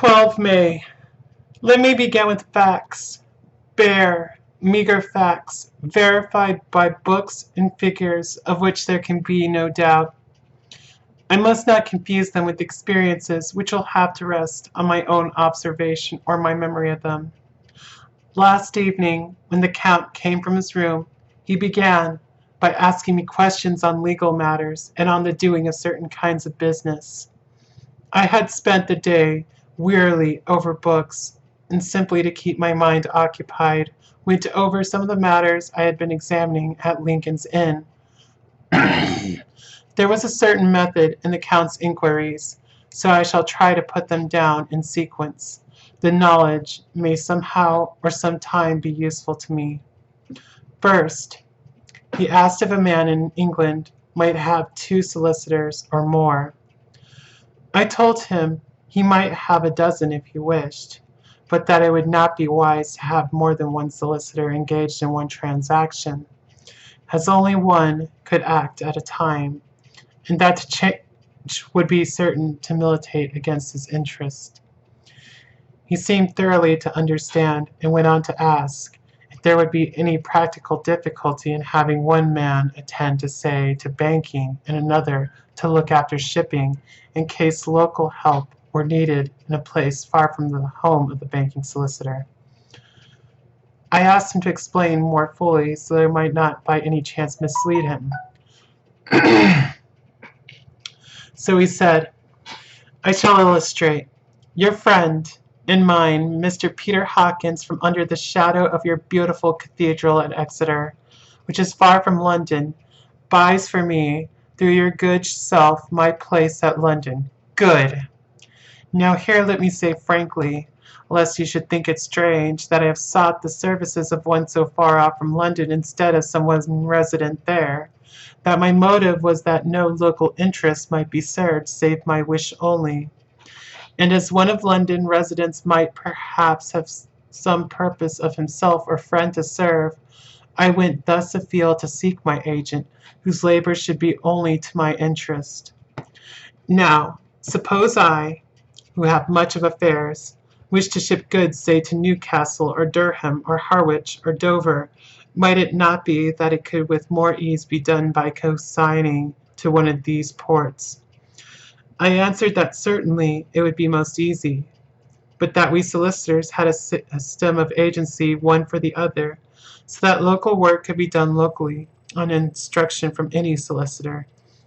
12 May. Let me begin with facts. Bare, meager facts, verified by books and figures of which there can be no doubt. I must not confuse them with experiences which will have to rest on my own observation or my memory of them. Last evening, when the Count came from his room, he began by asking me questions on legal matters and on the doing of certain kinds of business. I had spent the day wearily over books, and simply to keep my mind occupied, went over some of the matters I had been examining at Lincoln's Inn. There was a certain method in the Count's inquiries, so I shall try to put them down in sequence. The knowledge may somehow or sometime be useful to me. First, he asked if a man in England might have 2 solicitors or more. I told him he might have a dozen if he wished, but that it would not be wise to have more than one solicitor engaged in one transaction, as only one could act at a time, and that to change would be certain to militate against his interest. He seemed thoroughly to understand, and went on to ask if there would be any practical difficulty in having one man attend to, say, to banking, and another to look after shipping, in case local help were needed in a place far from the home of the banking solicitor. I asked him to explain more fully, so that I might not by any chance mislead him. So he said, I shall illustrate. Your friend and mine, Mr. Peter Hawkins, from under the shadow of your beautiful cathedral at Exeter, which is far from London, buys for me, through your good self, my place at London. Good! Now here let me say frankly, lest you should think it strange, that I have sought the services of one so far off from London instead of someone resident there, that my motive was that no local interest might be served save my wish only. And as one of London residents might perhaps have some purpose of himself or friend to serve, I went thus afield to seek my agent, whose labors should be only to my interest. Now, suppose I, who have much of affairs, wish to ship goods, say, to Newcastle, or Durham, or Harwich, or Dover, might it not be that it could with more ease be done by consigning to one of these ports? I answered that certainly it would be most easy, but that we solicitors had a system of agency one for the other, so that local work could be done locally, on instruction from any solicitor,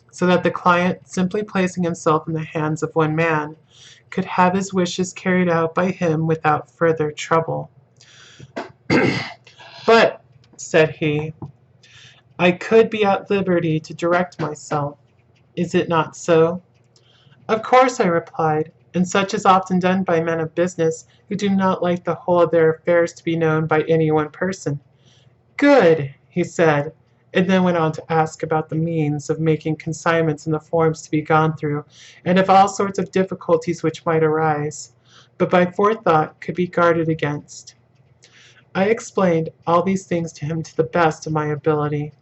so that the client, simply placing himself in the hands of one man, could have his wishes carried out by him without further trouble. But, said he, I could be at liberty to direct myself. Is it not so? Of course, I replied, and such is often done by men of business who do not like the whole of their affairs to be known by any one person. Good, he said, and then went on to ask about the means of making consignments and the forms to be gone through, and of all sorts of difficulties which might arise, but by forethought could be guarded against. I explained all these things to him to the best of my ability,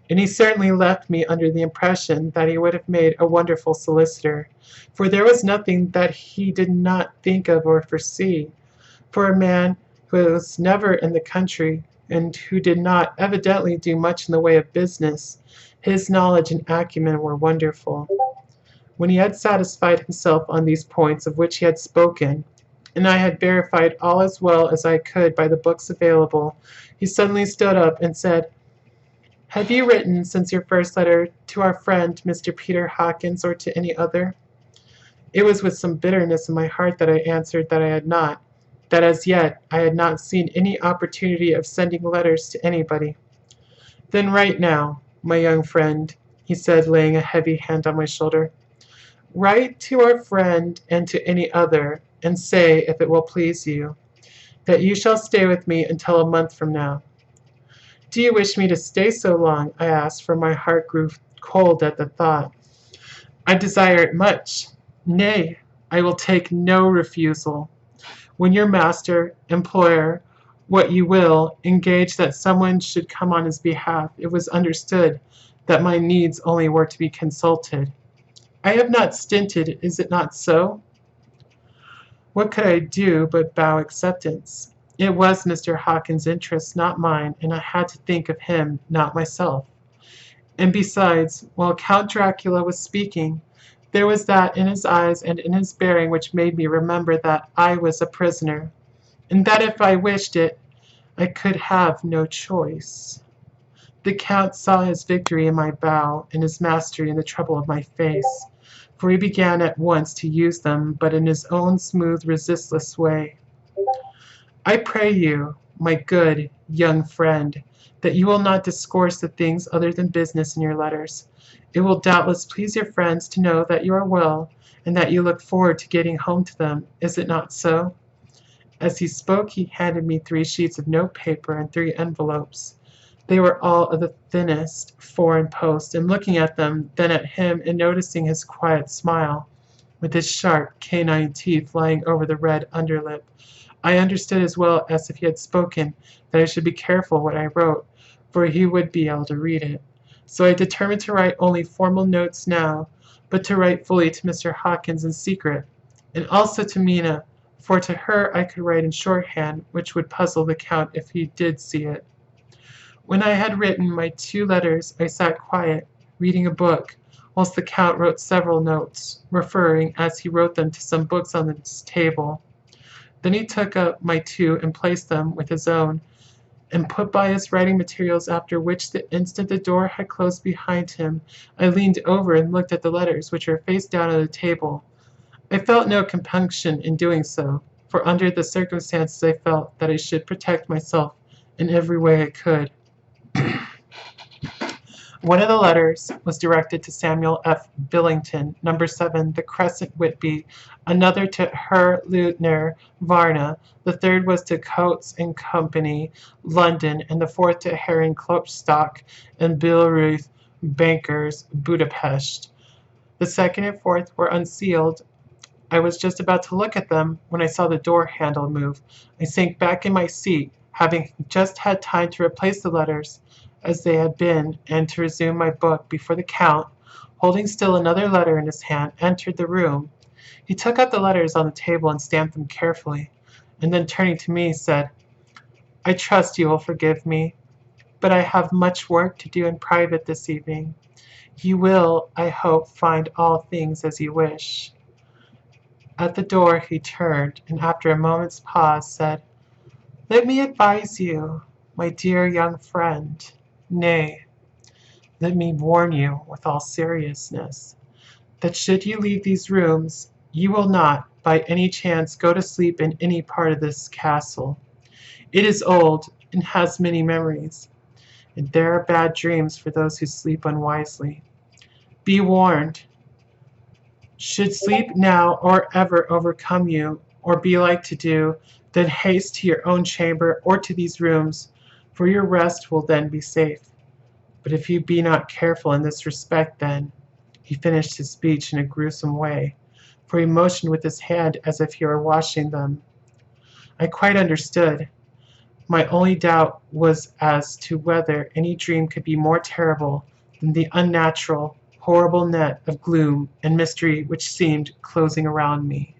and he certainly left me under the impression that he would have made a wonderful solicitor, for there was nothing that he did not think of or foresee. For a man who was never in the country, and who did not evidently do much in the way of business, his knowledge and acumen were wonderful. When he had satisfied himself on these points of which he had spoken, and I had verified all as well as I could by the books available, he suddenly stood up and said, Have you written since your first letter to our friend Mr. Peter Hawkins, or to any other? It was with some bitterness in my heart that I answered that I had not, that as yet I had not seen any opportunity of sending letters to anybody. Then write now, my young friend, he said, laying a heavy hand on my shoulder. Write to our friend and to any other, and say, if it will please you, that you shall stay with me until a month from now. Do you wish me to stay so long? I asked, for my heart grew cold at the thought. I desire it much. Nay, I will take no refusal. When your master, employer, what you will, engaged that someone should come on his behalf, it was understood that my needs only were to be consulted. I have not stinted, is it not so? What could I do but bow acceptance? It was Mr. Hawkins' interest, not mine, and I had to think of him, not myself. And besides, while Count Dracula was speaking, there was that in his eyes and in his bearing which made me remember that I was a prisoner, and that if I wished it, I could have no choice. The Count saw his victory in my bow, and his mastery in the trouble of my face, for he began at once to use them, but in his own smooth, resistless way. I pray you, my good young friend, that you will not discourse the things other than business in your letters. It will doubtless please your friends to know that you are well, and that you look forward to getting home to them. Is it not so? As he spoke, he handed me 3 sheets of note paper and 3 envelopes. They were all of the thinnest foreign post, and looking at them, then at him, and noticing his quiet smile, with his sharp canine teeth lying over the red underlip, I understood as well as if he had spoken that I should be careful what I wrote, for he would be able to read it. So I determined to write only formal notes now, but to write fully to Mr. Hawkins in secret, and also to Mina, for to her I could write in shorthand, which would puzzle the Count if he did see it. When I had written my 2 letters, I sat quiet, reading a book, whilst the Count wrote several notes, referring, as he wrote them, to some books on his table. Then he took up my 2 and placed them with his own, and put by his writing materials, after which, the instant the door had closed behind him, I leaned over and looked at the letters, which were face down on the table. I felt no compunction in doing so, for under the circumstances I felt that I should protect myself in every way I could. One of the letters was directed to Samuel F. Billington, number 7, The Crescent, Whitby, another to Herr Lieutenant Varna, the third was to Coates and Company, London, and the fourth to Herring Klopstock and Billruth, bankers, Budapest. The second and fourth were unsealed. I was just about to look at them when I saw the door handle move. I sank back in my seat, having just had time to replace the letters as they had been, and to resume my book before the Count, holding still another letter in his hand, entered the room. He took up the letters on the table and stamped them carefully, and then turning to me said, "I trust you will forgive me, but I have much work to do in private this evening. You will, I hope, find all things as you wish." At the door he turned, and after a moment's pause said, "Let me advise you, my dear young friend, nay, let me warn you with all seriousness, that should you leave these rooms, you will not, by any chance, go to sleep in any part of this castle. It is old, and has many memories, and there are bad dreams for those who sleep unwisely. Be warned. Should sleep now or ever overcome you, or be like to do, then haste to your own chamber or to these rooms, for your rest will then be safe. But if you be not careful in this respect, then—" He finished his speech in a gruesome way, for he motioned with his hand as if he were washing them. I quite understood. My only doubt was as to whether any dream could be more terrible than the unnatural, horrible net of gloom and mystery which seemed closing around me.